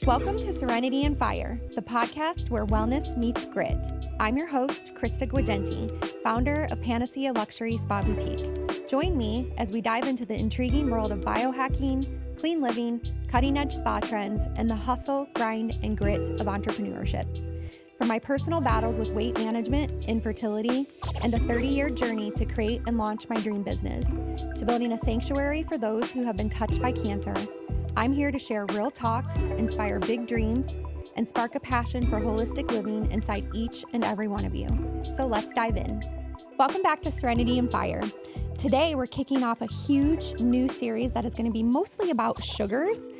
Welcome to Serenity and Fire, the podcast where wellness meets grit. I'm your host, Krista, founder of Panacea Luxury Spa Boutique. Join me as we dive into the intriguing world of biohacking, clean living, cutting-edge spa trends, and the hustle, grind, and grit of entrepreneurship. From my personal battles with weight management, infertility, and a 30-year journey to create and launch my dream business, to building a sanctuary for those who have been touched by cancer, I'm here to share real talk, inspire big dreams, and spark a passion for holistic living inside each and every one of you. So let's dive in. Welcome back to Serenity and Fire. Today, we're kicking off a huge new series that is going to be mostly about sugars,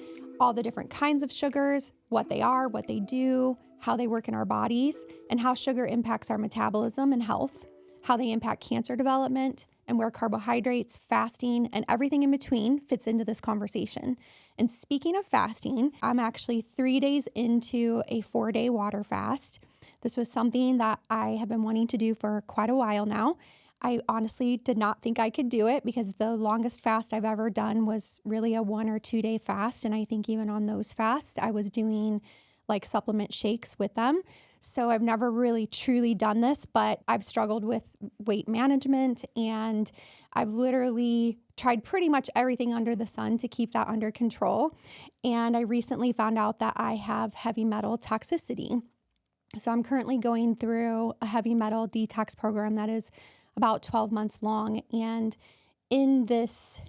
all the different kinds of sugars, what they are, what they do, how they work in our bodies, and how sugar impacts our metabolism and health, how they impact cancer development, and where carbohydrates, fasting, and everything in between fits into this conversation. And speaking of fasting, I'm actually 3 days into a 4-day water fast. This was something that I have been wanting to do for quite a while now. I honestly did not think I could do it because the longest fast I've ever done was really a 1 or 2 day fast. And I think even on those fasts, I was doing like supplement shakes with them. So I've never really truly done this, but I've struggled with weight management and I've literally tried pretty much everything under the sun to keep that under control. And I recently found out that I have heavy metal toxicity. So I'm currently going through a heavy metal detox program that is about 12 months long. And in this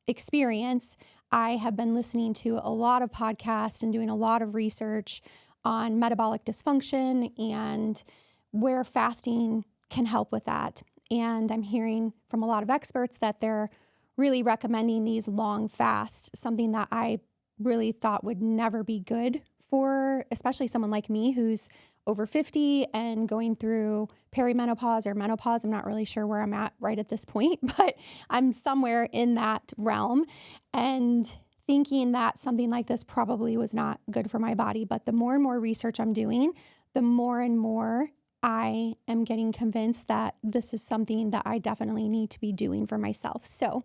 experience, I have been listening to a lot of podcasts and doing a lot of research on metabolic dysfunction and where fasting can help with that. And I'm hearing from a lot of experts that they're really recommending these long fasts, something that I really thought would never be good for, especially someone like me who's over 50 and going through perimenopause or menopause. I'm not really sure where I'm at right at this point, but I'm somewhere in that realm and thinking that something like this probably was not good for my body. But the more and more research I'm doing, the more and more I am getting convinced that this is something that I definitely need to be doing for myself. So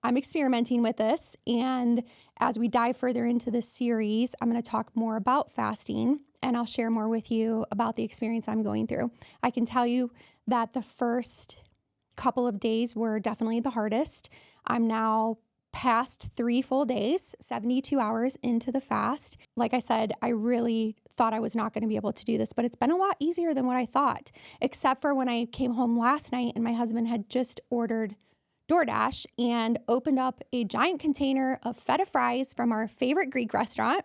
I'm experimenting with this. And as we dive further into this series, I'm going to talk more about fasting and I'll share more with you about the experience I'm going through. I can tell you that the first couple of days were definitely the hardest. I'm now past 3 full days, 72 hours into the fast. Like I said, I really thought I was not going to be able to do this, but it's been a lot easier than what I thought, except for when I came home last night and my husband had just ordered DoorDash and opened up a giant container of feta fries from our favorite Greek restaurant.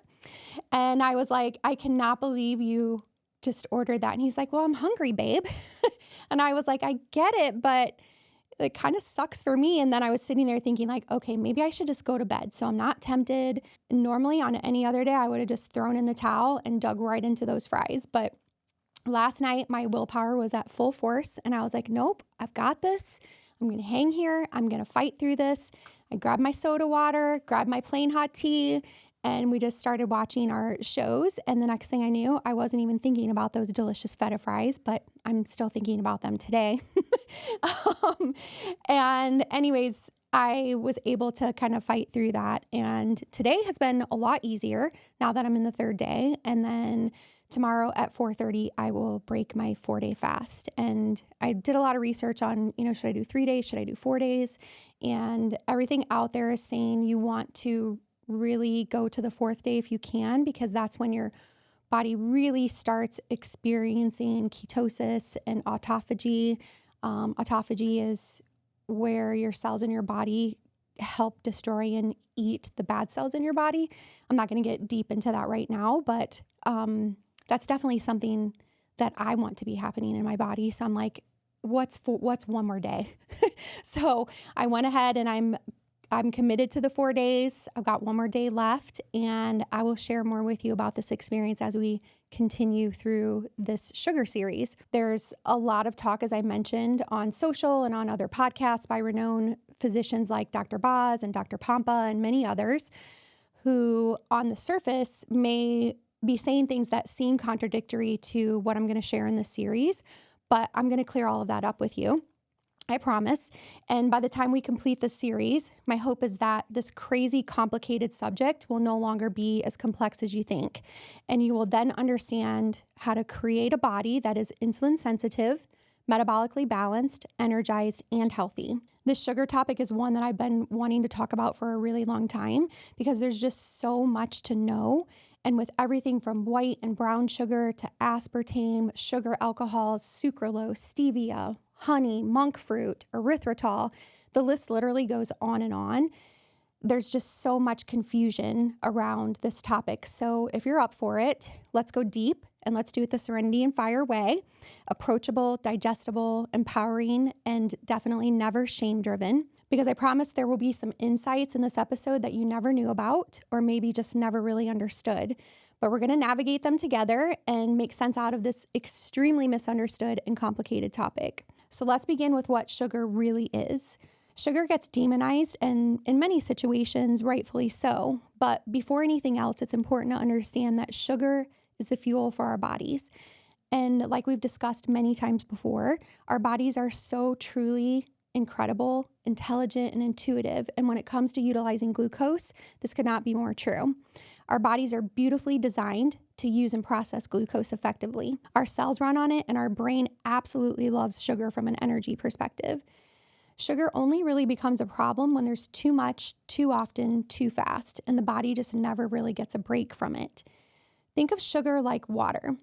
And I was like, I cannot believe you just ordered that. And he's like, well, I'm hungry, babe. And I was like, I get it, but it kind of sucks for me. And then I was sitting there thinking like, okay, maybe I should just go to bed. So I'm not tempted. Normally on any other day, I would have just thrown in the towel and dug right into those fries. But last night, my willpower was at full force. And I was like, nope, I've got this. I'm going to hang here. I'm going to fight through this. I grabbed my soda water, grabbed my plain hot tea, and we just started watching our shows. And the next thing I knew, I wasn't even thinking about those delicious feta fries, but I'm still thinking about them today. And anyways, I was able to kind of fight through that. And today has been a lot easier now that I'm in the 3rd day. And then tomorrow at 4:30, I will break my 4-day fast. And I did a lot of research on, should I do 3 days? Should I do 4 days? And everything out there is saying you want to really go to the 4th day if you can, because that's when your body really starts experiencing ketosis and autophagy. Autophagy is where your cells in your body help destroy and eat the bad cells in your body. I'm not going to get deep into that right now, but that's definitely something that I want to be happening in my body. So I'm like, what's 1 more day? So I went ahead and I'm committed to the 4 days. I've got 1 more day left, and I will share more with you about this experience as we continue through this sugar series. There's a lot of talk, as I mentioned, on social and on other podcasts by renowned physicians like Dr. Boz and Dr. Pompa and many others who on the surface may be saying things that seem contradictory to what I'm going to share in this series, but I'm going to clear all of that up with you. I promise. And by the time we complete this series, my hope is that this crazy complicated subject will no longer be as complex as you think. And you will then understand how to create a body that is insulin sensitive, metabolically balanced, energized, and healthy. This sugar topic is one that I've been wanting to talk about for a really long time because there's just so much to know. And with everything from white and brown sugar to aspartame, sugar alcohols, sucralose, stevia, honey, monk fruit, erythritol, the list literally goes on and on. There's just so much confusion around this topic. So if you're up for it, let's go deep and let's do it the Serenity and Fire way. Approachable, digestible, empowering, and definitely never shame-driven. Because I promise there will be some insights in this episode that you never knew about or maybe just never really understood. But we're going to navigate them together and make sense out of this extremely misunderstood and complicated topic. So let's begin with what sugar really is. Sugar gets demonized, and in many situations, rightfully so. But before anything else, it's important to understand that sugar is the fuel for our bodies. And like we've discussed many times before, our bodies are so truly incredible, intelligent, and intuitive. And when it comes to utilizing glucose, this could not be more true. Our bodies are beautifully designed to use and process glucose effectively. Our cells run on it, and our brain absolutely loves sugar from an energy perspective. Sugar only really becomes a problem when there's too much, too often, too fast, and the body just never really gets a break from it. Think of sugar like water.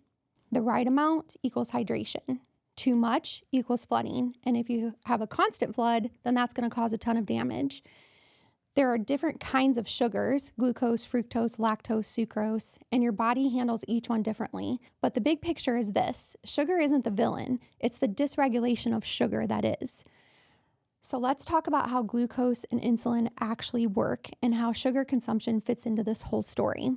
The right amount equals hydration. Too much equals flooding. And if you have a constant flood, then that's going to cause a ton of damage. There are different kinds of sugars, glucose, fructose, lactose, sucrose, and your body handles each one differently. But the big picture is this: sugar isn't the villain. It's the dysregulation of sugar that is. So let's talk about how glucose and insulin actually work and how sugar consumption fits into this whole story.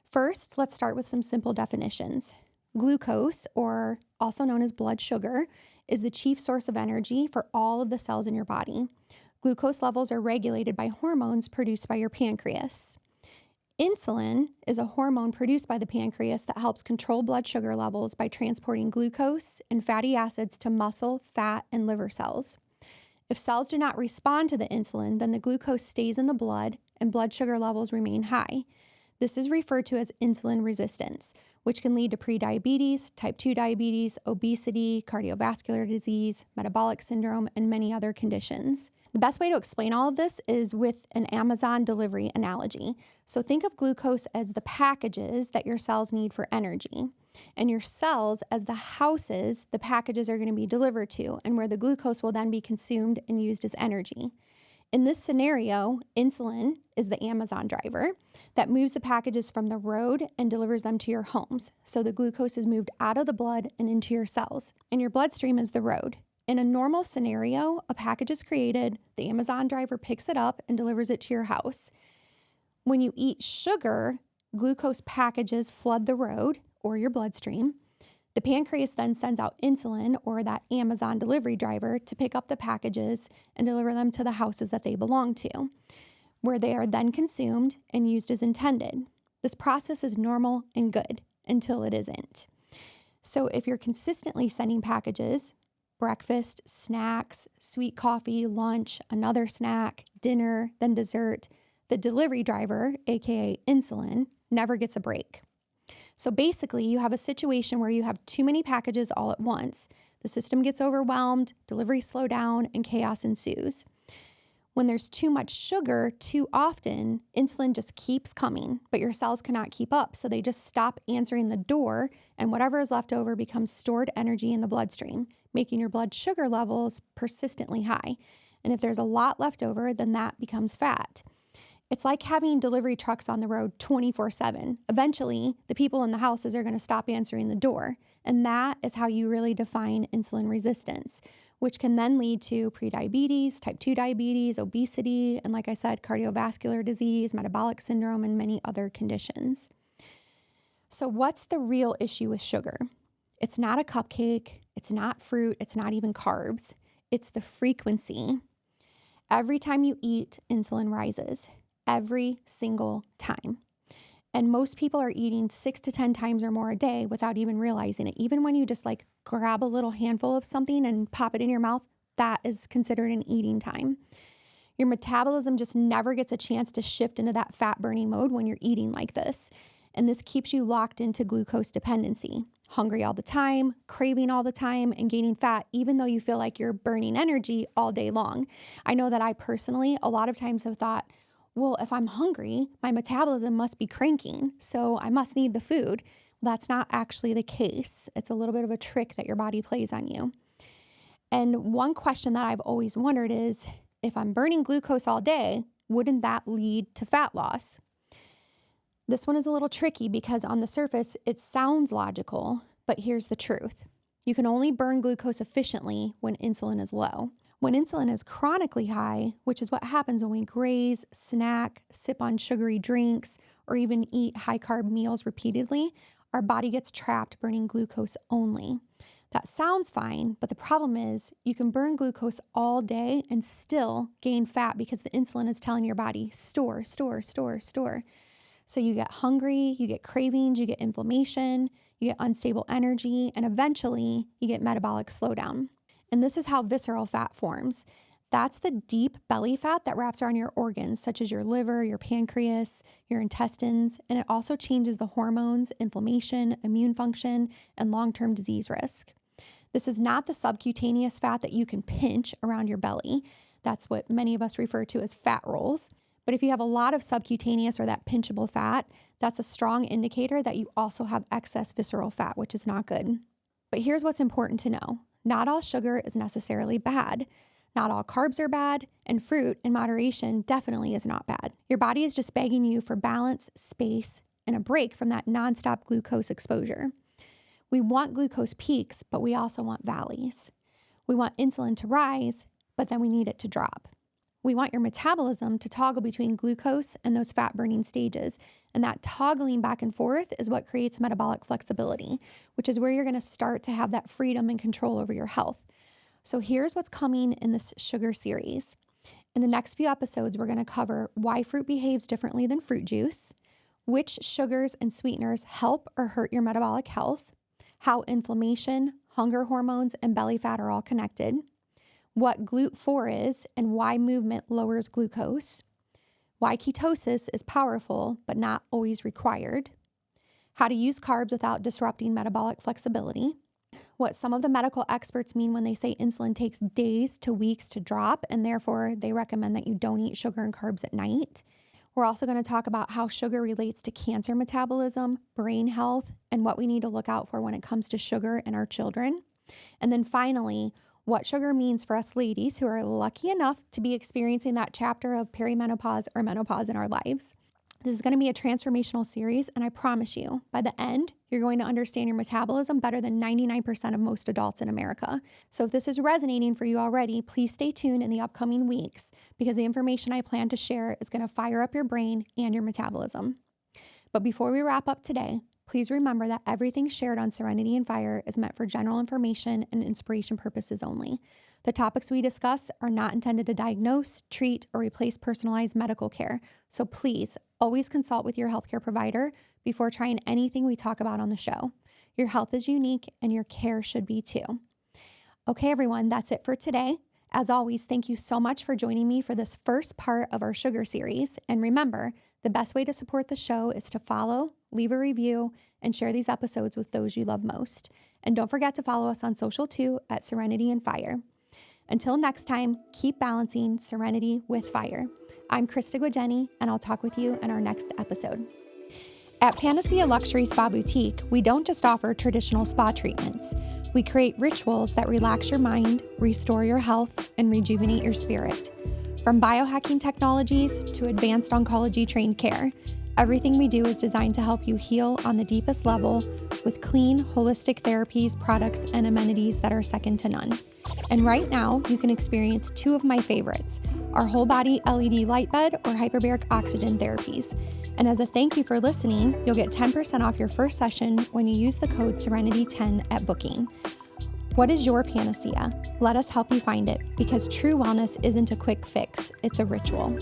First, let's start with some simple definitions. Glucose, or also known as blood sugar, is the chief source of energy for all of the cells in your body. Glucose levels are regulated by hormones produced by your pancreas. Insulin is a hormone produced by the pancreas that helps control blood sugar levels by transporting glucose and fatty acids to muscle, fat, and liver cells. If cells do not respond to the insulin, then the glucose stays in the blood and blood sugar levels remain high. This is referred to as insulin resistance, which can lead to prediabetes, type 2 diabetes, obesity, cardiovascular disease, metabolic syndrome, and many other conditions. The best way to explain all of this is with an Amazon delivery analogy. So think of glucose as the packages that your cells need for energy, and your cells as the houses the packages are going to be delivered to, and where the glucose will then be consumed and used as energy. In this scenario, insulin is the Amazon driver that moves the packages from the road and delivers them to your homes. So the glucose is moved out of the blood and into your cells, and your bloodstream is the road. In a normal scenario, a package is created, the Amazon driver picks it up and delivers it to your house. When you eat sugar, glucose packages flood the road or your bloodstream. The pancreas then sends out insulin, or that Amazon delivery driver, to pick up the packages and deliver them to the houses that they belong to, where they are then consumed and used as intended. This process is normal and good until it isn't. So if you're consistently sending packages, breakfast, snacks, sweet coffee, lunch, another snack, dinner, then dessert, the delivery driver, aka insulin, never gets a break. So basically, you have a situation where you have too many packages all at once. The system gets overwhelmed, deliveries slow down, and chaos ensues. When there's too much sugar too often, insulin just keeps coming, but your cells cannot keep up, so they just stop answering the door, and whatever is left over becomes stored energy in the bloodstream, making your blood sugar levels persistently high. And if there's a lot left over, then that becomes fat. It's like having delivery trucks on the road 24/7. Eventually, the people in the houses are going to stop answering the door. And that is how you really define insulin resistance, which can then lead to prediabetes, type 2 diabetes, obesity, and like I said, cardiovascular disease, metabolic syndrome, and many other conditions. So what's the real issue with sugar? It's not a cupcake. It's not fruit. It's not even carbs. It's the frequency. Every time you eat, insulin rises. Every single time. And most people are eating 6 to 10 times or more a day without even realizing it. Even when you just grab a little handful of something and pop it in your mouth, that is considered an eating time. Your metabolism just never gets a chance to shift into that fat burning mode when you're eating like this. And this keeps you locked into glucose dependency, hungry all the time, craving all the time, and gaining fat, even though you feel like you're burning energy all day long. I know that I personally, a lot of times have thought, well, if I'm hungry, my metabolism must be cranking, so I must need the food. That's not actually the case. It's a little bit of a trick that your body plays on you. And one question that I've always wondered is, if I'm burning glucose all day, wouldn't that lead to fat loss? This one is a little tricky because on the surface, it sounds logical, but here's the truth. You can only burn glucose efficiently when insulin is low. When insulin is chronically high, which is what happens when we graze, snack, sip on sugary drinks, or even eat high-carb meals repeatedly, our body gets trapped burning glucose only. That sounds fine, but the problem is you can burn glucose all day and still gain fat because the insulin is telling your body, store, store, store, store. So you get hungry, you get cravings, you get inflammation, you get unstable energy, and eventually you get metabolic slowdown. And this is how visceral fat forms. That's the deep belly fat that wraps around your organs, such as your liver, your pancreas, your intestines, and it also changes the hormones, inflammation, immune function, and long-term disease risk. This is not the subcutaneous fat that you can pinch around your belly. That's what many of us refer to as fat rolls. But if you have a lot of subcutaneous or that pinchable fat, that's a strong indicator that you also have excess visceral fat, which is not good. But here's what's important to know. Not all sugar is necessarily bad. Not all carbs are bad, and fruit in moderation definitely is not bad. Your body is just begging you for balance, space, and a break from that nonstop glucose exposure. We want glucose peaks, but we also want valleys. We want insulin to rise, but then we need it to drop. We want your metabolism to toggle between glucose and those fat-burning stages, and that toggling back and forth is what creates metabolic flexibility, which is where you're going to start to have that freedom and control over your health. So here's what's coming in this sugar series. In the next few episodes, we're going to cover why fruit behaves differently than fruit juice, which sugars and sweeteners help or hurt your metabolic health, how inflammation, hunger hormones, and belly fat are all connected, what GLUT4 is and why movement lowers glucose, why ketosis is powerful but not always required, how to use carbs without disrupting metabolic flexibility, what some of the medical experts mean when they say insulin takes days to weeks to drop, and therefore they recommend that you don't eat sugar and carbs at night. We're also going to talk about how sugar relates to cancer metabolism, brain health, and what we need to look out for when it comes to sugar in our children. And then finally, what sugar means for us ladies who are lucky enough to be experiencing that chapter of perimenopause or menopause in our lives. This is going to be a transformational series, and I promise you, by the end, you're going to understand your metabolism better than 99% of most adults in America. So if this is resonating for you already, please stay tuned in the upcoming weeks because the information I plan to share is going to fire up your brain and your metabolism. But before we wrap up today, please remember that everything shared on Serenity and Fire is meant for general information and inspiration purposes only. The topics we discuss are not intended to diagnose, treat, or replace personalized medical care. So please always consult with your healthcare provider before trying anything we talk about on the show. Your health is unique and your care should be too. Okay, everyone, that's it for today. As always, thank you so much for joining me for this first part of our sugar series. And remember, the best way to support the show is to follow, leave a review, and share these episodes with those you love most. And don't forget to follow us on social too at Serenity and Fire. Until next time, keep balancing serenity with fire. I'm Krista Guageni, and I'll talk with you in our next episode. At Panacea Luxury Spa Boutique, we don't just offer traditional spa treatments. We create rituals that relax your mind, restore your health, and rejuvenate your spirit. From biohacking technologies to advanced oncology-trained care, everything we do is designed to help you heal on the deepest level with clean, holistic therapies, products, and amenities that are second to none. And right now, you can experience two of my favorites, our whole body LED light bed or hyperbaric oxygen therapies. And as a thank you for listening, you'll get 10% off your first session when you use the code Serenity10 at booking. What is your panacea? Let us help you find it, because true wellness isn't a quick fix, it's a ritual.